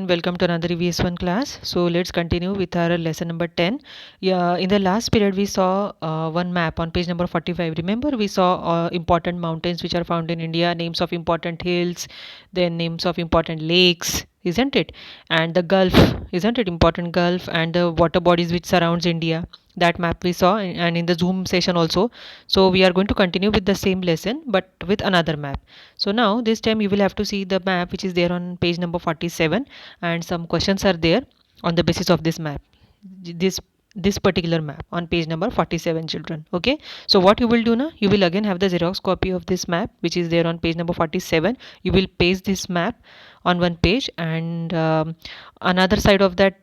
Welcome to another EVS1 class. So let's continue with our lesson number 10. Yeah, in the last period we saw one map on page number 45. Remember we saw important mountains which are found in India, names of important hills, then names of important lakes, isn't it? And the Gulf, isn't it? Important Gulf and the water bodies which surrounds India. That map we saw and in the Zoom session also. So we are going to continue with the same lesson but with another map. So now this time you will have to see the map which is there on page number 47, and some questions are there on the basis of this map, this particular map on page number 47, children. Okay, so what you will do now, you will again have the Xerox copy of this map which is there on page number 47. You will paste this map on one page, and another side of that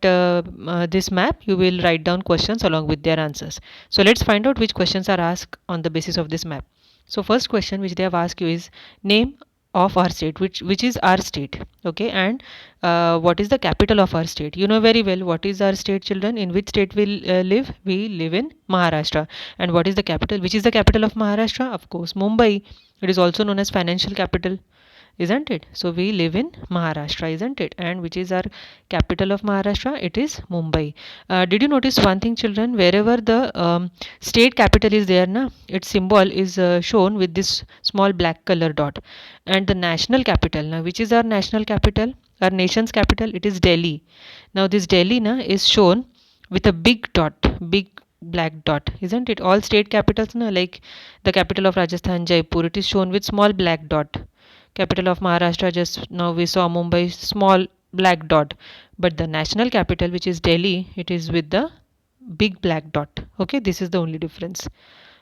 this map you will write down questions along with their answers. So let's find out which questions are asked on the basis of this map. So first question which they have asked you is name of our state, which is our state. Okay, and what is the capital of our state? You know very well what is our state, children. In which state we live? We live in Maharashtra. And what is the capital? Which is the capital of Maharashtra? Of course, Mumbai. It is also known as financial capital, isn't it? So we live in Maharashtra, isn't it? And which is our capital of Maharashtra? It is Mumbai. Did you notice one thing, children? Wherever the state capital is there, na, its symbol is shown with this small black color dot. And the national capital, now which is our national capital? Our nation's capital, it is Delhi. Now this Delhi na is shown with a big dot, big black dot, isn't it? All state capitals na, like the capital of Rajasthan, Jaipur, it is shown with small black dot. Capital of Maharashtra, just now we saw Mumbai, small black dot. But the national capital, which is Delhi, it is with the big black dot. Okay, this is the only difference.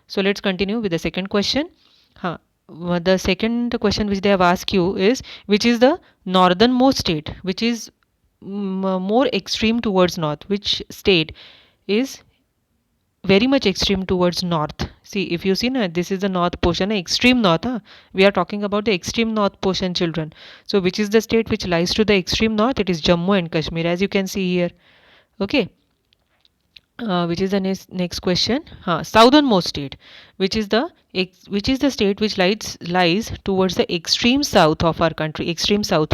So let's continue with the second question. The second question which they have asked you is which is the northernmost state, which is more extreme towards north. Which state is very much extreme towards north? See, if you see na, this is the north portion, extreme north. Huh? We are talking about the extreme north portion, children. So which is the state which lies to the extreme north? It is Jammu and Kashmir, as you can see here. Okay, which is the next question. Southernmost state, which is the state which lies towards the extreme south of our country, extreme south.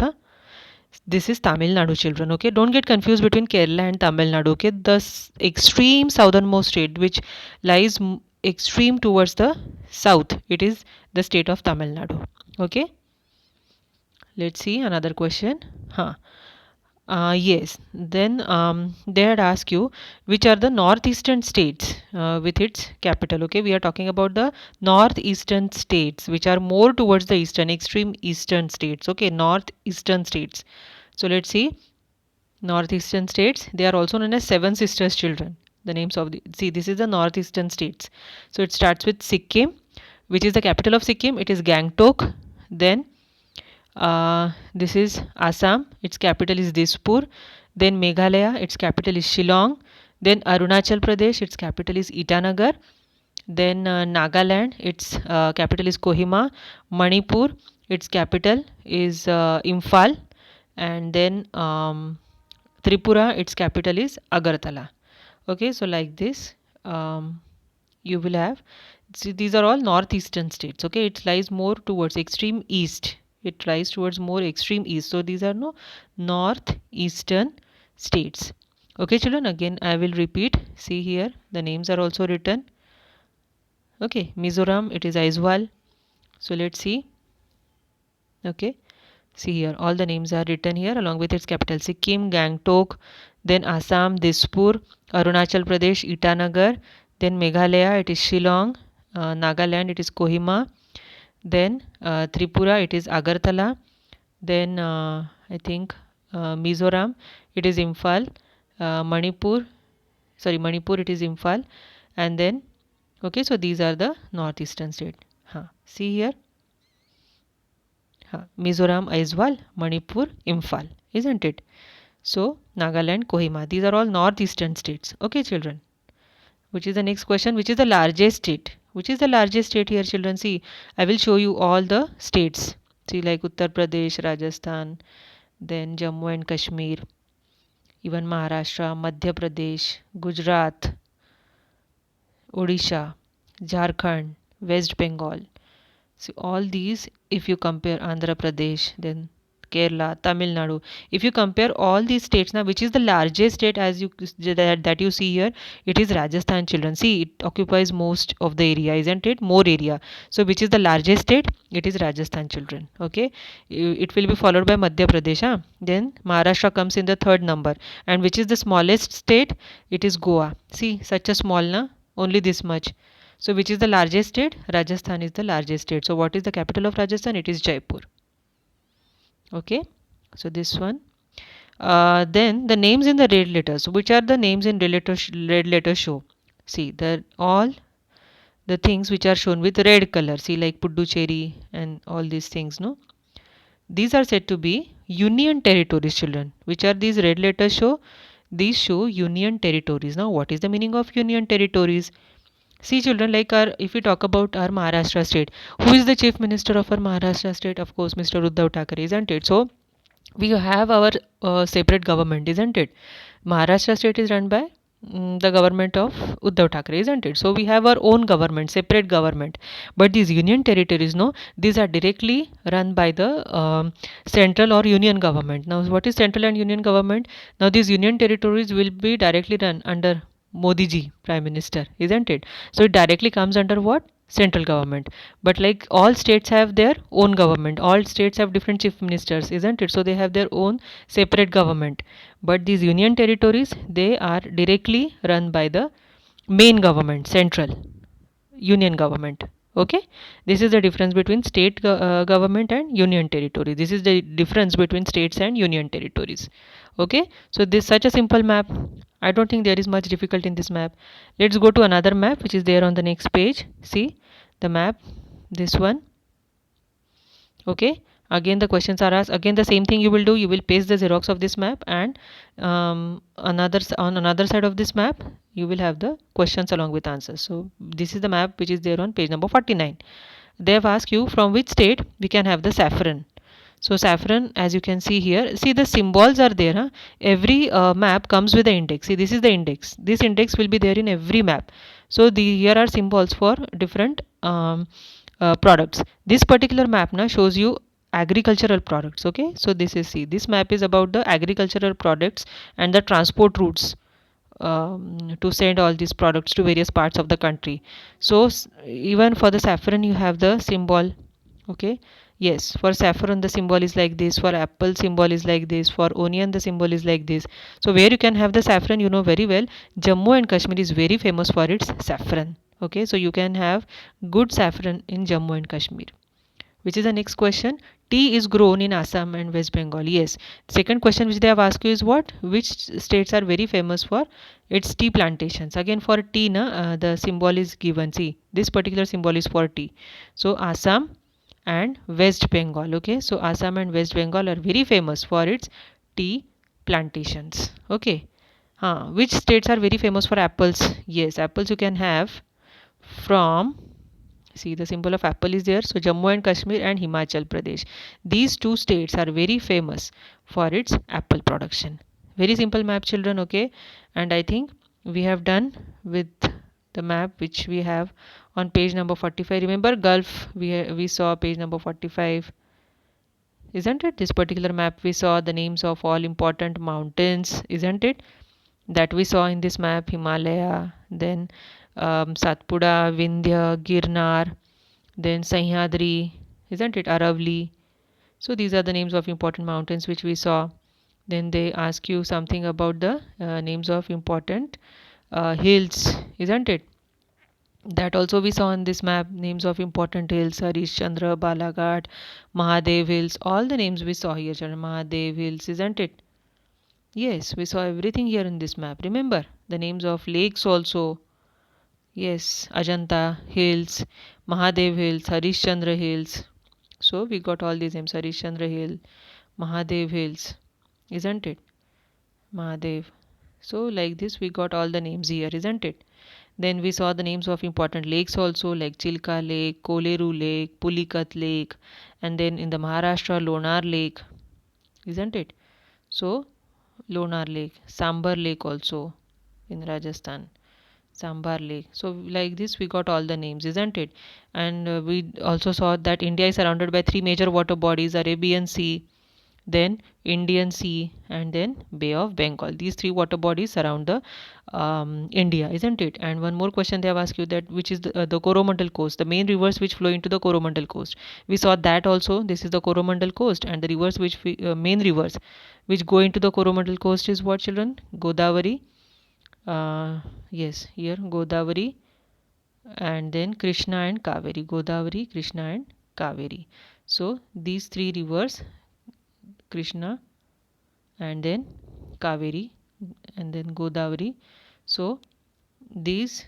This is Tamil Nadu, children. Okay, don't get confused between Kerala and Tamil Nadu. Okay, the extreme southernmost state which lies extreme towards the south, it is the state of Tamil Nadu. Okay, let's see another question. Yes, then they had asked you which are the northeastern states with its capital. Okay, we are talking about the northeastern states which are more towards the eastern, extreme eastern states. Okay, northeastern states. So let's see northeastern states. They are also known as Seven Sisters, children. The names of the, see, this is the northeastern states. So it starts with Sikkim, which is the capital of Sikkim. It is Gangtok. Then this is Assam, its capital is Dispur. Then Meghalaya, its capital is Shillong. Then Arunachal Pradesh, its capital is Itanagar. Then Nagaland, its capital is Kohima. Manipur, its capital is Imphal. And then Tripura, its capital is Agartala. Okay, so like this you will have, see, these are all northeastern states. Okay, it lies more towards extreme east, it lies towards more extreme east. So these are no northeastern states. Okay, children, again I will repeat. See here, the names are also written. Okay, Mizoram, it is Aizawl. So let's see. Okay, see here, all the names are written here along with its capital. Sikkim, Gangtok, then Assam, Dispur, Arunachal Pradesh, Itanagar, then Meghalaya, it is Shillong, Nagaland, it is Kohima, then Tripura, it is Agartala, then I think Mizoram, it is Imphal, Manipur, it is Imphal, and then, okay, so these are the northeastern state. See here. Mizoram, Aizawl, Manipur, Imphal, isn't it? So Nagaland, Kohima, these are all northeastern states. Okay, children. Which is the next question? Which is the largest state? Which is the largest state here, children? See, I will show you all the states. See, like Uttar Pradesh, Rajasthan, then Jammu and Kashmir, even Maharashtra, Madhya Pradesh, Gujarat, Odisha, Jharkhand, West Bengal. So all these, if you compare Andhra Pradesh, then Kerala, Tamil Nadu. If you compare all these states now, which is the largest state as you that you see here, it is Rajasthan, children. See, it occupies most of the area, isn't it? More area. So which is the largest state? It is Rajasthan, children. Okay, it will be followed by Madhya Pradesh. Huh? Then Maharashtra comes in the third number. And which is the smallest state? It is Goa. See, such a small, na? Only this much. So which is the largest state? Rajasthan is the largest state. So what is the capital of Rajasthan? It is Jaipur. Okay, so this one. Then the names in the red letters. Which are the names in red letters show? See, the all the things which are shown with red color. See, like Puducherry and all these things. No, these are said to be union territories, children. Which are these red letters show? These show union territories. Now, what is the meaning of union territories? See, children, like if we talk about our Maharashtra state, who is the chief minister of our Maharashtra state? Of course, Mr. Uddhav Thackeray, isn't it? So we have our separate government, isn't it? Maharashtra state is run by the government of Uddhav Thackeray, isn't it? So we have our own government, separate government. But these union territories, no, these are directly run by the central or union government. Now, what is central and union government? Now, these union territories will be directly run under Modi ji, Prime Minister, isn't it? So it directly comes under what? Central government. But like all states have their own government, all states have different chief ministers, isn't it? So they have their own separate government. But these union territories, they are directly run by the main government, central union government. Okay, this is the difference between state government and union territory. This is the difference between states and union territories. Okay, so this such a simple map. I don't think there is much difficult in this map. Let's go to another map which is there on the next page. See the map, this one. Okay, again the questions are asked. Again the same thing you will do. You will paste the xerox of this map, and on another side of this map you will have the questions along with answers. So this is the map which is there on page number 49. They have asked you from which state we can have the saffron. So saffron, as you can see here, see the symbols are there. Huh? Every map comes with the index. See, this is the index. This index will be there in every map. So here are symbols for different products. This particular map now shows you agricultural products. Okay, so this is, see, this map is about the agricultural products and the transport routes to send all these products to various parts of the country. So even for the saffron you have the symbol. Okay, yes, for saffron the symbol is like this, for apple symbol is like this, for onion the symbol is like this. So where you can have the saffron, you know very well, Jammu and Kashmir is very famous for its saffron. Okay, so you can have good saffron in Jammu and Kashmir. Which is the next question? Tea is grown in Assam and West Bengal. Yes. Second question which they have asked you is what? Which states are very famous for its tea plantations? Again for tea, the symbol is given. See, this particular symbol is for tea. So Assam and West Bengal. Okay, so Assam and West Bengal are very famous for its tea plantations. Okay. Which states are very famous for apples? Yes, apples you can have from, see the symbol of apple is there, so Jammu and Kashmir and Himachal Pradesh. These two states are very famous for its apple production. Very simple map, children. Okay, and I think we have done with the map which we have on page number 45. Remember Gulf, we saw page number 45, isn't it? This particular map we saw the names of all important mountains, isn't it, that we saw in this map? Himalaya, then Satpura, Vindhya, Girnar, then Sahyadri, isn't it, Aravali. So these are the names of important mountains which we saw. Then they ask you something about the names of important hills, isn't it, that also we saw on this map. Names of important hills, Harishchandra, Balaghat, Mahadev hills, all the names we saw here, children. Mahadev hills, isn't it? Yes, we saw everything here in this map. Remember the names of lakes also. Yes, Ajanta hills, Mahadev hills, Harishchandra hills. So we got all these names: Harishchandra hill, Mahadev hills, isn't it? Mahadev. So like this we got all the names here, isn't it? Then we saw the names of important lakes also, like Chilka Lake, Koleru Lake, Pulikat Lake, and then in the Maharashtra Lonar Lake, isn't it? So Lonar Lake, Sambar Lake also in Rajasthan, Sambar Lake. So like this we got all the names, isn't it? And we also saw that India is surrounded by three major water bodies: Arabian Sea, then Indian Sea, and then Bay of Bengal. These three water bodies surround the India, isn't it? And one more question they have asked you, that which is the Coromandel coast, the main rivers which flow into the Coromandel coast. We saw that also. This is the Coromandel coast, and the rivers main rivers which go into the Coromandel coast is what, children? Godavari. Yes, here Godavari, and then Krishna and Kaveri. Godavari, Krishna and Kaveri. So these three rivers, Krishna, and then Kaveri, and then Godavari. So these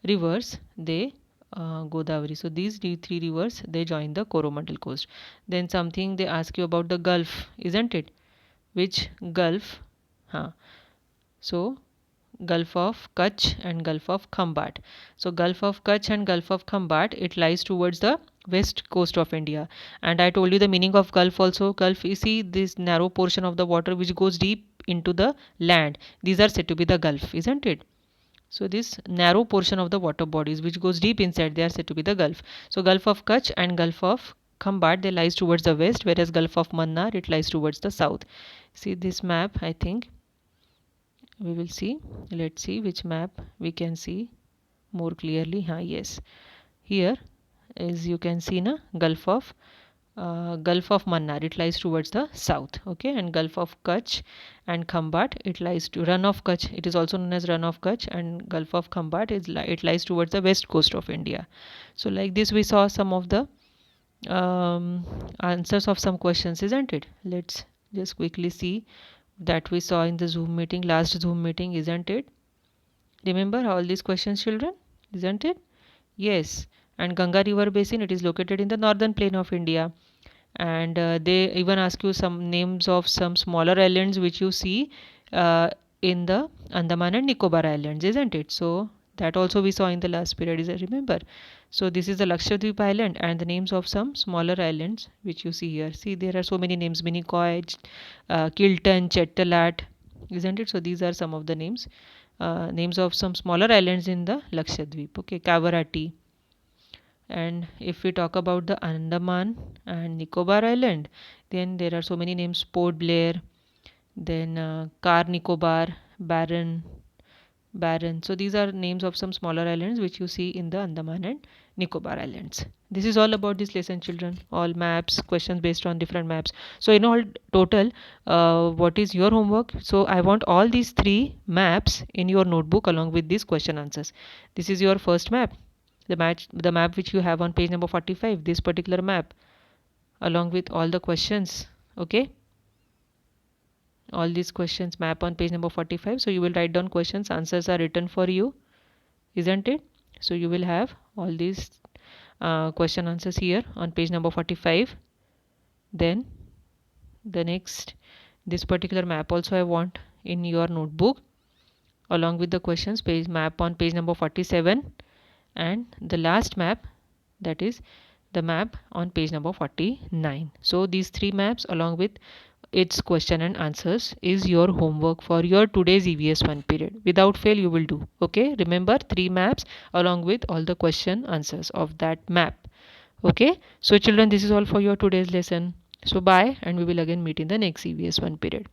rivers, they Godavari. So these three rivers, they join the Coromandel coast. Then something they ask you about the Gulf, isn't it? Which Gulf? Huh. So Gulf of Kutch and Gulf of Khambat. So Gulf of Kutch and Gulf of Khambat, it lies towards the west coast of India. And I told you the meaning of Gulf also. Gulf, you see this narrow portion of the water which goes deep into the land. These are said to be the Gulf, isn't it? So this narrow portion of the water bodies which goes deep inside, they are said to be the Gulf. So Gulf of Kutch and Gulf of Khambat, they lies towards the west, whereas Gulf of Mannar, it lies towards the south. See this map, I think we will see. Let's see which map we can see more clearly. Yes, here, as you can see, na Gulf of Mannar, it lies towards the south, okay, and Gulf of Kutch and Khambat, it lies to Run of Kutch, it is also known as Run of Kutch, and Gulf of Khambat it lies towards the west coast of India. So like this we saw some of the answers of some questions, isn't it? Let's just quickly see that we saw in the Zoom meeting, last Zoom meeting, isn't it? Remember all these questions, children, isn't it? Yes. And Ganga River Basin, it is located in the northern plain of India. And they even ask you some names of some smaller islands which you see in the Andaman and Nicobar Islands, isn't it? So that also we saw in the last period, is I remember. So this is the Lakshadweep Island and the names of some smaller islands which you see here. See, there are so many names: Minicoy, Kilton, Chettalat, isn't it? So these are some of the names of some smaller islands in the Lakshadweep. Okay, Kavarati. And if we talk about the Andaman and Nicobar Island, then there are so many names: Port Blair, then Car Nicobar, Barren. So these are names of some smaller islands which you see in the Andaman and Nicobar Islands. This is all about this lesson, children. All maps, questions based on different maps. So in all total, what is your homework? So I want all these three maps in your notebook along with these question answers. This is your first map. The map which you have on page number 45, this particular map, along with all the questions. Okay, all these questions map on page number 45. So you will write down questions, answers are written for you, isn't it? So you will have all these question answers here on page number 45. Then the next, this particular map also I want in your notebook along with the questions, page map on page number 47, and the last map, that is the map on page number 49. So these three maps along with its question and answers is your homework for your today's EVS 1 period. Without fail you will do. Okay, remember, three maps along with all the question answers of that map. Okay, so children, this is all for your today's lesson. So bye, and we will again meet in the next EVS 1 period.